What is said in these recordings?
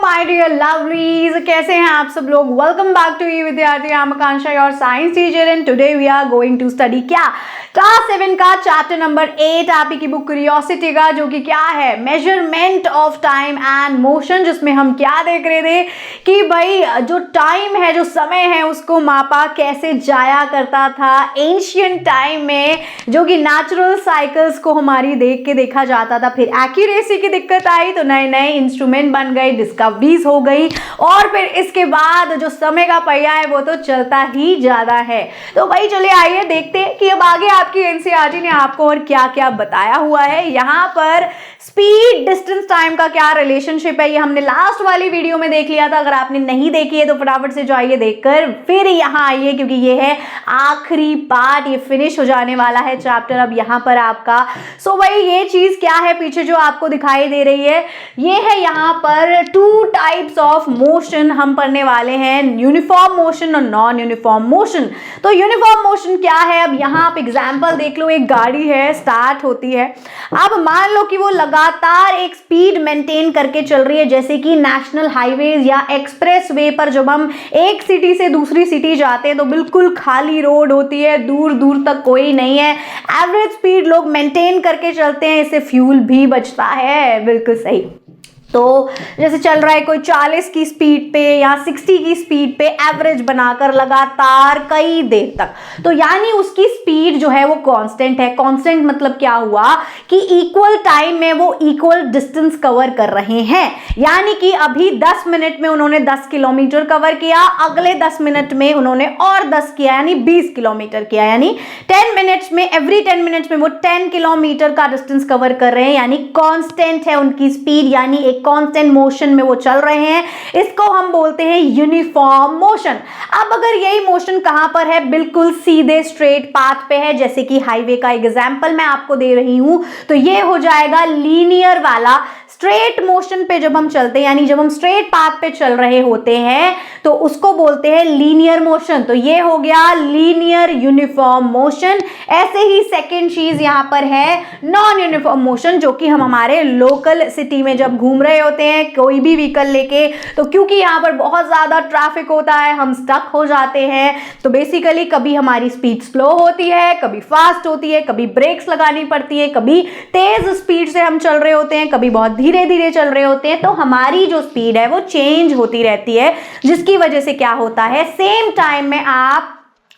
My dear lovelies, कैसे हैं आप सब लोग। वेलकम बैक टू यू विद्यार्थी। I am Akanksha, your science teacher, and today we are going to study क्या क्लास 7 का चैप्टर नंबर 8 आप ही की बुक क्यूरियोसिटी का, जो कि क्या है, measurement of time and motion, जिसमें हम क्या देख रहे थे कि भाई जो टाइम है, जो समय है, उसको मापा कैसे जाया करता था एंशियंट टाइम में, जो कि नेचुरल साइकिल्स को हमारी देख के देखा जाता था। फिर एक्यूरेसी की दिक्कत आई तो नए नए इंस्ट्रूमेंट बन गए, डिस्कवरीज हो गई, और फिर इसके बाद जो समय का पहिया है वो तो चलता ही ज्यादा है। तो भाई चलिए आइए देखते हैं कि अब आगे आपकी एनसीईआरटी ने आपको और क्या क्या बताया हुआ है। यहाँ पर स्पीड डिस्टेंस टाइम का क्या रिलेशनशिप है, ये हमने लास्ट वाली वीडियो में देख लिया था। अगर आपने नहीं देखी है तो फटाफट से जाइए देखकर फिर यहाँ आइए, क्योंकि ये है आखिरी पार्ट, ये फिनिश हो जाने वाला है चैप्टर अब यहाँ पर आपका। सो भाई ये चीज क्या है पीछे जो आपको दिखाई दे रही है, ये है यहाँ पर 2 टाइप्स ऑफ मोशन हम पढ़ने वाले हैं, यूनिफॉर्म मोशन और नॉन यूनिफॉर्म मोशन। तो यूनिफॉर्म मोशन क्या है, अब यहाँ आप एग्जाम्पल देख लो, एक गाड़ी है, स्टार्ट होती है, अब मान लो कि वो लगातार एक स्पीड मेंटेन करके चल रही है, जैसे कि नेशनल हाईवेज या एक्सप्रेस वे पर जब हम एक सिटी से दूसरी सिटी जाते हैं तो बिल्कुल खाली रोड होती है, दूर दूर तक कोई नहीं है, एवरेज स्पीड लोग मेंटेन करके चलते हैं, इससे फ्यूल भी बचता है। बिल्कुल सही। तो जैसे चल रहा है कोई 40 की स्पीड पे या 60 की स्पीड पे एवरेज बनाकर लगातार कई देर तक, तो यानी उसकी स्पीड जो है वो कांस्टेंट है। कांस्टेंट मतलब क्या हुआ कि इक्वल टाइम में वो इक्वल डिस्टेंस कवर कर रहे हैं, यानी कि अभी 10 मिनट में उन्होंने 10 किलोमीटर कवर किया, अगले 10 मिनट में उन्होंने और 10 किया, यानी 20 किलोमीटर किया, यानी 10 मिनट्स में, एवरी 10 मिनट्स में वो 10 किलोमीटर का डिस्टेंस कवर कर रहे हैं, यानी कांस्टेंट है उनकी स्पीड, यानी एक कांस्टेंट मोशन में वो चल रहे हैं। इसको हम बोलते हैं यूनिफॉर्म मोशन। अब अगर यही मोशन कहां पर है, बिल्कुल सीधे स्ट्रेट पाथ पे है, जैसे कि हाईवे का एग्जांपल मैं आपको दे रही हूं, तो ये हो जाएगा लीनियर वाला। स्ट्रेट मोशन पे जब हम चलते हैं, यानी जब हम स्ट्रेट पाथ पे चल रहे होते हैं, तो उसको बोलते हैं लीनियर मोशन। तो ये हो गया लीनियर यूनिफॉर्म मोशन। ऐसे ही सेकेंड चीज यहां पर है नॉन यूनिफॉर्म मोशन, जो कि हम हमारे लोकल सिटी में जब घूम रहे होते हैं कोई भी व्हीकल लेके, तो क्योंकि यहाँ पर बहुत ज्यादा ट्रैफिक होता है, हम स्टक हो जाते हैं, तो बेसिकली कभी हमारी स्पीड स्लो होती है, कभी फास्ट होती है, कभी ब्रेक्स लगानी पड़ती है, कभी तेज स्पीड से हम चल रहे होते हैं, कभी बहुत धीरे धीरे चल रहे होते हैं, तो हमारी जो स्पीड है वो चेंज होती रहती है, जिसकी वजह से क्या होता है, सेम टाइम में आप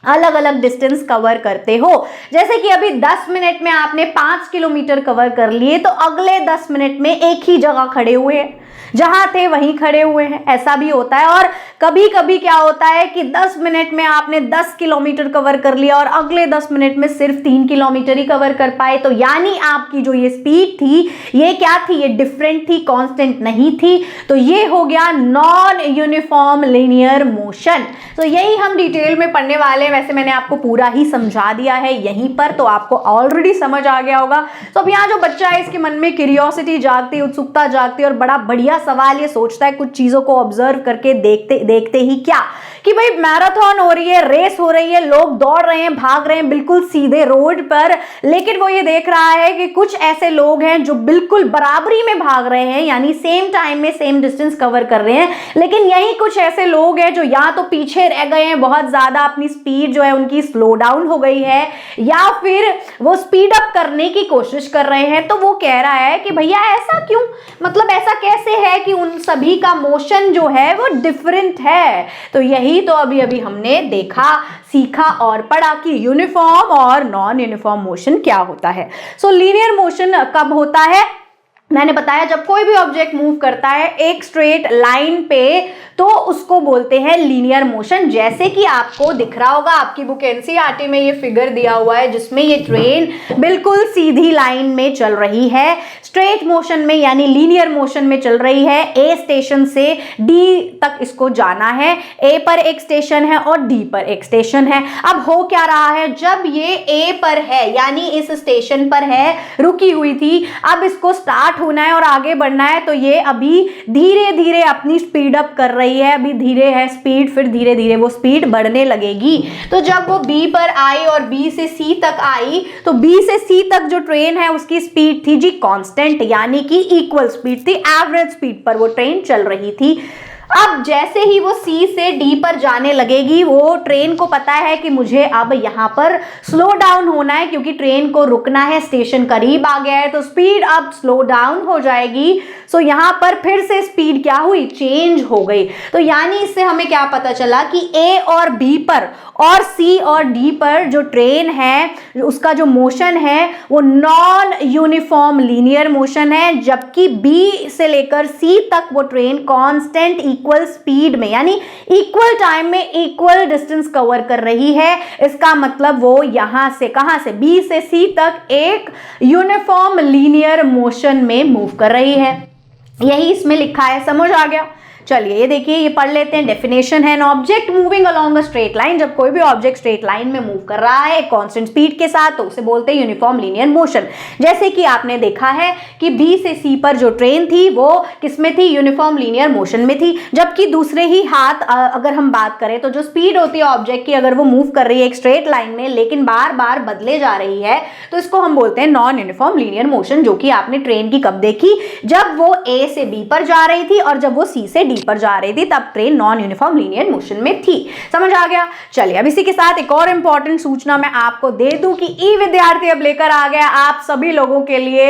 अलग अलग डिस्टेंस कवर करते हो। जैसे कि अभी 10 मिनट में आपने 5 किलोमीटर कवर कर लिए, तो अगले 10 मिनट में एक ही जगह खड़े हुए हैं, जहां थे वहीं खड़े हुए हैं, ऐसा भी होता है। और कभी कभी क्या होता है कि 10 मिनट में आपने 10 किलोमीटर कवर कर लिया और अगले 10 मिनट में सिर्फ 3 किलोमीटर ही कवर कर पाए, तो यानी आपकी जो ये स्पीड थी ये क्या थी, ये डिफरेंट थी, कांस्टेंट नहीं थी। तो ये हो गया नॉन यूनिफॉर्म लीनियर मोशन। तो यही हम डिटेल में पढ़ने वाले हैं। वैसे मैंने आपको पूरा ही समझा दिया है यहीं पर, तो आपको ऑलरेडी समझ आ गया होगा। तो अब यहाँ जो बच्चा है इसके मन में क्यूरियोसिटी जागती, उत्सुकता जागती, और बड़ा बढ़िया सवाल ये सोचता है कुछ चीजों को ऑब्जर्व करके देखते देखते ही क्या, कि भाई मैराथन हो रही है, रेस हो रही है, लोग दौड़ रहे हैं, भाग रहे हैं बिल्कुल सीधे रोड पर, लेकिन वो ये देख रहा है कि कुछ ऐसे लोग हैं जो बिल्कुल बराबरी में भाग रहे हैं, यानी सेम टाइम में सेम डिस्टेंस कवर कर रहे हैं, लेकिन यही कुछ ऐसे लोग हैं जो या तो पीछे रह गए हैं, बहुत ज्यादा अपनी स्पीड जो है उनकी स्लो डाउन हो गई है, या फिर वो स्पीड अप करने की कोशिश कर रहे हैं। तो वो कह रहा है कि भैया ऐसा क्यों, मतलब ऐसा कैसे है कि उन सभी का मोशन जो है वो डिफरेंट है। तो यही तो अभी अभी हमने देखा, सीखा और पढ़ा कि यूनिफॉर्म और नॉन यूनिफॉर्म मोशन क्या होता है। सो लीनियर मोशन कब होता है, मैंने बताया जब कोई भी ऑब्जेक्ट मूव करता है एक स्ट्रेट लाइन पे, तो उसको बोलते हैं लीनियर मोशन। जैसे कि आपको दिख रहा होगा आपकी बुक एनसीईआरटी में ये फिगर दिया हुआ है, जिसमें ये ट्रेन बिल्कुल सीधी लाइन में चल रही है, स्ट्रेट मोशन में यानी लीनियर मोशन में चल रही है। ए स्टेशन से डी तक इसको जाना है, ए पर एक स्टेशन है और डी पर एक स्टेशन है। अब हो क्या रहा है, जब ये ए पर है यानी इस स्टेशन पर है, रुकी हुई थी, अब इसको स्टार्ट होना है और आगे बढ़ना है, तो ये अभी धीरे धीरे अपनी स्पीड अप कर रही है। अभी धीरे है स्पीड, फिर धीरे धीरे वो स्पीड बढ़ने लगेगी। तो जब वो बी पर आई और बी से सी तक आई, तो बी से सी तक जो ट्रेन है उसकी स्पीड थी जी कांस्टेंट, कांस्टेंट यानी कि इक्वल स्पीड थी, एवरेज स्पीड पर वो ट्रेन चल रही थी। अब जैसे ही वो सी से डी पर जाने लगेगी, वो ट्रेन को पता है कि मुझे अब यहाँ पर स्लो डाउन होना है क्योंकि ट्रेन को रुकना है, स्टेशन करीब आ गया है, तो स्पीड अब स्लो डाउन हो जाएगी। सो यहाँ पर फिर से स्पीड क्या हुई, चेंज हो गई। तो यानी इससे हमें क्या पता चला कि ए और बी पर और सी और डी पर जो ट्रेन है उसका जो मोशन है वो नॉन यूनिफॉर्म लीनियर मोशन है, जबकि बी से लेकर सी तक वो ट्रेन कांस्टेंट इक्वल स्पीड में यानी इक्वल टाइम में इक्वल डिस्टेंस कवर कर रही है। इसका मतलब वो यहां से कहां से, बी से सी तक एक यूनिफॉर्म लीनियर मोशन में मूव कर रही है। यही इसमें लिखा है, समझ आ गया। चलिए ये देखिए, ये पढ़ लेते हैं। डेफिनेशन है, an object moving along a straight line, जब कोई भी ऑब्जेक्ट स्ट्रेट लाइन में मूव कर रहा है कांस्टेंट स्पीड के साथ तो उसे बोलते हैं यूनिफॉर्म लीनियर मोशन। जैसे कि आपने देखा है कि बी से सी पर जो ट्रेन थी वो किसमें थी, यूनिफॉर्म लीनियर मोशन में थी, जबकि दूसरे ही हाथ अगर हम बात करें तो जो स्पीड होती है ऑब्जेक्ट की, अगर वो मूव कर रही है एक स्ट्रेट लाइन में लेकिन बार बार बदले जा रही है तो इसको हम बोलते हैं नॉन यूनिफॉर्म लीनियर मोशन, जो कि आपने ट्रेन की कब देखी, जब वो ए से बी पर जा रही थी और जब वो सी से डी पर जा रही थी तब train non uniform linear motion में थी। समझ आ गया। चलिए अब इसी के साथ एक और इंपॉर्टेंट सूचना मैं आपको दे दूं कि ई विद्यार्थी अब लेकर आ गया आप सभी लोगों के लिए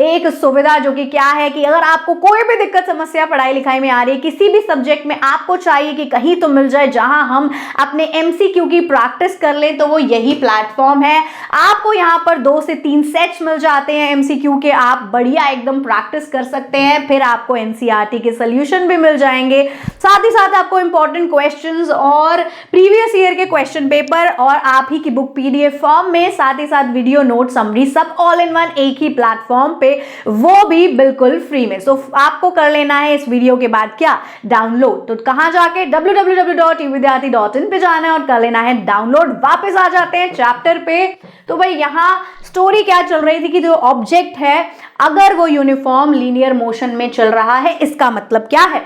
एक सुविधा, जो कि क्या है कि अगर आपको कोई भी दिक्कत समस्या पढ़ाई लिखाई में आ रही है, किसी भी सब्जेक्ट में आपको चाहिए कि कहीं तो मिल जाए जहां हम अपने एमसीक्यू की प्रैक्टिस कर लें, तो वो यही प्लेटफॉर्म है। आपको यहां पर 2 से 3 सेट्स मिल जाते हैं एमसीक्यू के, आप बढ़िया एकदम प्रैक्टिस कर सकते हैं, फिर आपको एनसीईआरटी के सॉल्यूशन भी मिल जाएंगे, साथ ही साथ आपको इंपॉर्टेंट क्वेश्चंस और प्रीवियस ईयर के क्वेश्चन पेपर और आप ही की बुक पीडीएफ फॉर्म में, साथ ही साथ वीडियो नोट समरी, सब ऑल इन वन एक ही प्लेटफॉर्म पे, वो भी बिल्कुल फ्री में। सो आपको कर लेना है इस वीडियो के बाद क्या, डाउनलोड। तो कहां जाके www.evidyarthi.in पे जाना है और कर लेना है डाउनलोड। वापस आ जाते हैं चैप्टर पे। तो भाई यहां स्टोरी क्या चल रही थी कि जो ऑब्जेक्ट है अगर वो यूनिफॉर्म लीनियर मोशन में चल रहा है, इसका मतलब क्या है,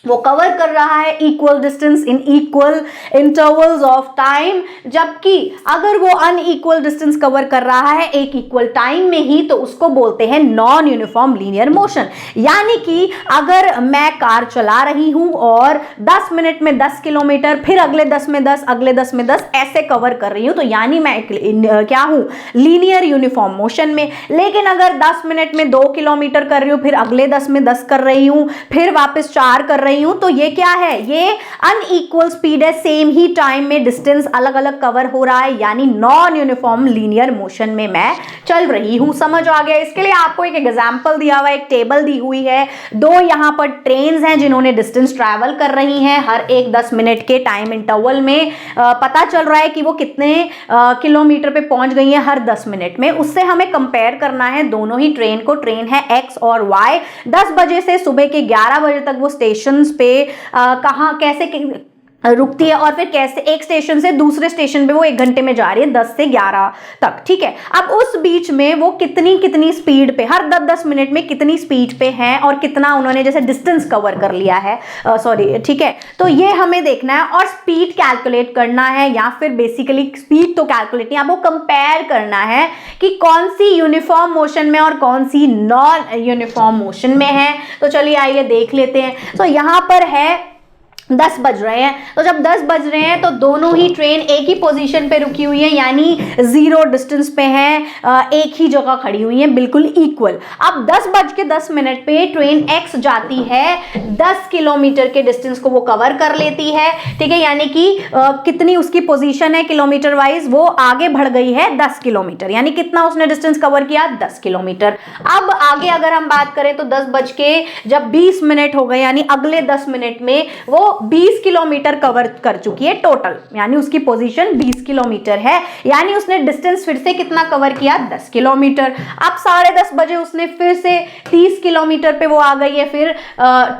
वो कवर कर रहा है equal distance in equal intervals of time, जबकि अगर वो अनइक्वल डिस्टेंस कवर कर रहा है एक इक्वल टाइम में ही तो उसको बोलते हैं नॉन यूनिफॉर्म लीनियर मोशन। यानी कि अगर मैं कार चला रही हूं और 10 मिनट में 10 किलोमीटर, फिर अगले 10 में 10, अगले 10 में 10 ऐसे कवर कर रही हूं, तो यानी मैं क्या हूं, लीनियर यूनिफॉर्म मोशन में। लेकिन अगर 10 मिनट में 2 किलोमीटर कर रही हूं, फिर अगले 10 में 10 कर रही हूं, फिर वापस 4 कर रही हूं, तो ये क्या है, ये अनइक्वल स्पीड है, सेम ही टाइम में डिस्टेंस अलग अलग कवर हो रहा है, यानी नॉन यूनिफॉर्म लीनियर मोशन में मैं चल रही हूं। समझ आ गया। इसके लिए आपको एक एग्जांपल दिया हुआ है, एक टेबल दी हुई है, 2 यहां पर ट्रेन्स हैं जिन्होंने डिस्टेंस ट्रैवल कर रही हैं, हर एक 10 मिनट के टाइम इंटरवल में पता चल रहा है कि वो कितने किलोमीटर पे पहुंच गई हैं हर 10 मिनट में। उससे हमें कंपेयर करना है दोनों ही ट्रेन को। ट्रेन है एक्स और वाई, 10 बजे से सुबह के 11 बजे तक वो स्टेशन पे कहां कैसे रुकती है और फिर कैसे एक स्टेशन से दूसरे स्टेशन पे वो 1 घंटे में जा रही है 10 से 11 तक। ठीक है, अब उस बीच में वो कितनी स्पीड पे, हर 10-10 मिनट में कितनी स्पीड पे हैं और कितना उन्होंने जैसे डिस्टेंस कवर कर लिया है, सॉरी, ठीक है। तो ये हमें देखना है और स्पीड कैलकुलेट करना है, या फिर बेसिकली स्पीड तो कैलकुलेट नहीं, आपको कंपेयर करना है कि कौन सी यूनिफॉर्म मोशन में और कौन सी नॉन यूनिफॉर्म मोशन में है। तो चलिए आइए देख लेते हैं। तो यहाँ पर है 10 बज रहे हैं, तो जब 10 बज रहे हैं तो दोनों ही ट्रेन एक ही पोजीशन पे रुकी हुई है, यानी 0 डिस्टेंस पे हैं, एक ही जगह खड़ी हुई है, बिल्कुल इक्वल। अब 10:10 पे ट्रेन एक्स जाती है, 10 किलोमीटर के डिस्टेंस को वो कवर कर लेती है। ठीक है, यानी कि कितनी उसकी पोजीशन है किलोमीटर वाइज, वो आगे बढ़ गई है 10 किलोमीटर, यानी कितना उसने डिस्टेंस कवर किया, 10 किलोमीटर। अब आगे अगर हम बात करें तो 10:20 हो गए, यानी अगले 10 मिनट में वो 20 किलोमीटर कवर कर चुकी है टोटल, यानी उसकी पोजीशन 20 किलोमीटर है, यानी उसने डिस्टेंस फिर से कितना कवर किया, 10 किलोमीटर। अब 10:30 बजे उसने फिर से 30 किलोमीटर पे वो आ गई है, फिर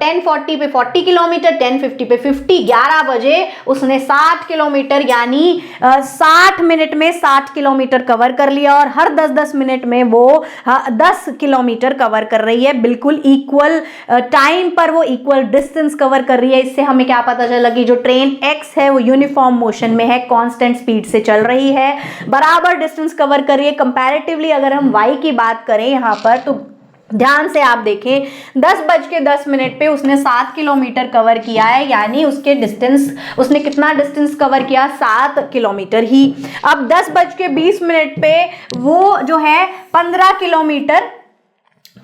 10:40 पे 40 किलोमीटर, 10:50 पे 50, 11 बजे उसने 60 किलोमीटर यानी 60 मिनट में 60 किलोमीटर कवर कर लिया, और हर 10-10 मिनट में वो 10 किलोमीटर कवर कर रही है, बिल्कुल इक्वल टाइम पर वो इक्वल डिस्टेंस कवर कर रही है। इससे हमें क्या पता चला कि जो ट्रेन एक्स है वो यूनिफॉर्म मोशन में है, कांस्टेंट स्पीड से चल रही है, बराबर डिस्टेंस कवर कर रही है। कंपैरेटिवली अगर हम वाई की बात करें यहाँ पर, तो ध्यान से आप देखें, 10:10 पे उसने 7 किलोमीटर कवर किया है, यानी उसके डिस्टेंस, उसने कितना डिस्टेंस कवर किया, 7 किलोमीटर ही। अब 10:20 पे वो जो है 15 किलोमीटर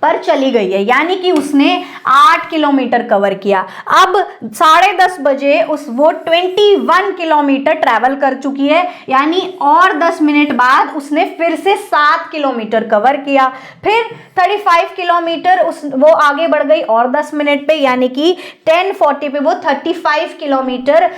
पर चली गई है, यानी कि उसने 8 किलोमीटर कवर किया। अब 10:30 बजे वो 21 किलोमीटर ट्रैवल कर चुकी है, यानी और 10 मिनट बाद उसने फिर से 7 किलोमीटर कवर किया। फिर 35 किलोमीटर वो आगे बढ़ गई और 10 मिनट पे, यानी कि 10:40 पे वो 35 किलोमीटर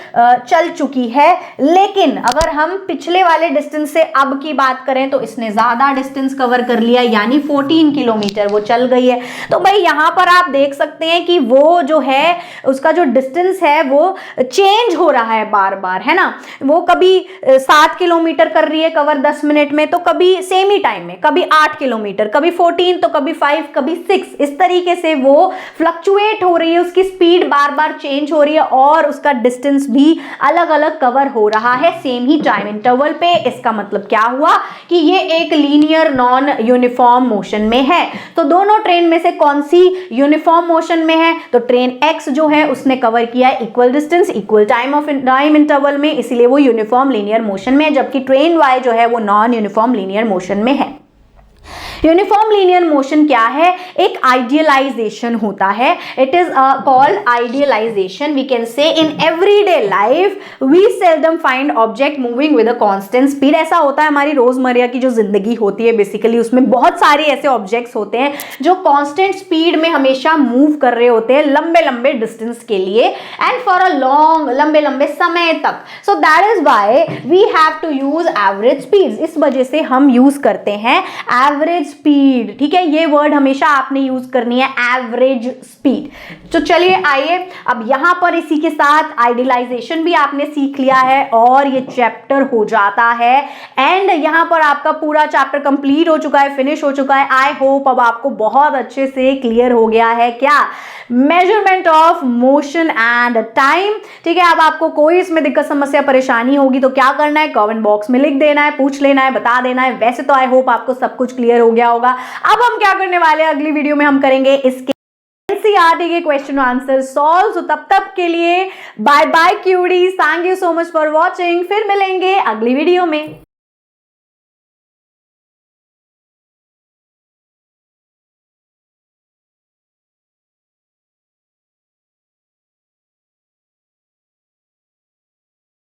चल चुकी है। लेकिन अगर हम पिछले वाले डिस्टेंस से अब की बात करें तो इसने ज्यादा डिस्टेंस कवर कर लिया, यानी 14 किलोमीटर वो चल गई है। तो भाई यहां पर आप देख सकते हैं कि वो जो है उसका जो डिस्टेंस है वो चेंज हो रहा है बार बार, है ना। वो कभी 7 किलोमीटर कर रही है कवर 10 मिनट में, तो कभी सेम ही टाइम में, कभी 8 किलोमीटर, कभी 14, तो कभी 5, कभी 6, इस तरीके से वो फ्लक्चुएट हो रही है, उसकी स्पीड बार बार चेंज हो रही है और उसका डिस्टेंस भी अलग अलग कवर हो रहा है सेम ही टाइम इंटरवल पे। इसका मतलब क्या हुआ कि ये एक लीनियर नॉन यूनिफॉर्म मोशन में है। तो दोनों ट्रेन में से कौन सी यूनिफॉर्म मोशन में है, तो ट्रेन एक्स जो है उसने कवर किया है equal distance equal time interval में, इसीलिए वो यूनिफॉर्म लीनियर मोशन में है, जबकि ट्रेन वाई जो है वो नॉन यूनिफॉर्म लीनियर मोशन में है। यूनिफॉर्म लीनियर मोशन क्या है, एक आइडियलाइजेशन होता है। It is called idealization. We can see in everyday life we seldom find object moving with a constant speed. ऐसा होता है हमारी रोजमर्रा की जो जिंदगी होती है बेसिकली, उसमें बहुत सारे ऐसे ऑब्जेक्ट्स होते हैं जो कांस्टेंट स्पीड में हमेशा मूव कर रहे होते हैं लंबे लंबे डिस्टेंस के लिए एंड फॉर अ लॉन्ग, लंबे लंबे समय तक। So that is why we have to use average speed. इस वजह से हम यूज करते हैं एवरेज स्पीड, ठीक है। ये वर्ड हमेशा आपने यूज करनी है, एवरेज स्पीड। तो चलिए आइए, अब यहां पर इसी के साथ आइडियलाइजेशन भी आपने सीख लिया है और ये चैप्टर हो जाता है एंड यहां पर आपका पूरा चैप्टर कंप्लीट हो चुका है, फिनिश हो चुका है। आई होप अब आपको बहुत अच्छे से क्लियर हो गया है क्या, measurement of motion and time, ठीक है। अब आपको कोई इसमें दिक्कत समस्या परेशानी होगी तो क्या करना है, कमेंट बॉक्स में लिख देना है, पूछ लेना है, बता देना है। वैसे तो आई होप आपको सब कुछ क्लियर हो गया होगा। अब हम क्या करने वाले हैं, अगली वीडियो में हम करेंगे इसके एनसीईआरटी के क्वेश्चन आंसर सॉल्व। तो तब तक के लिए bye bye cuties, thank you so much for watching. फिर मिलेंगे अगली वीडियो में।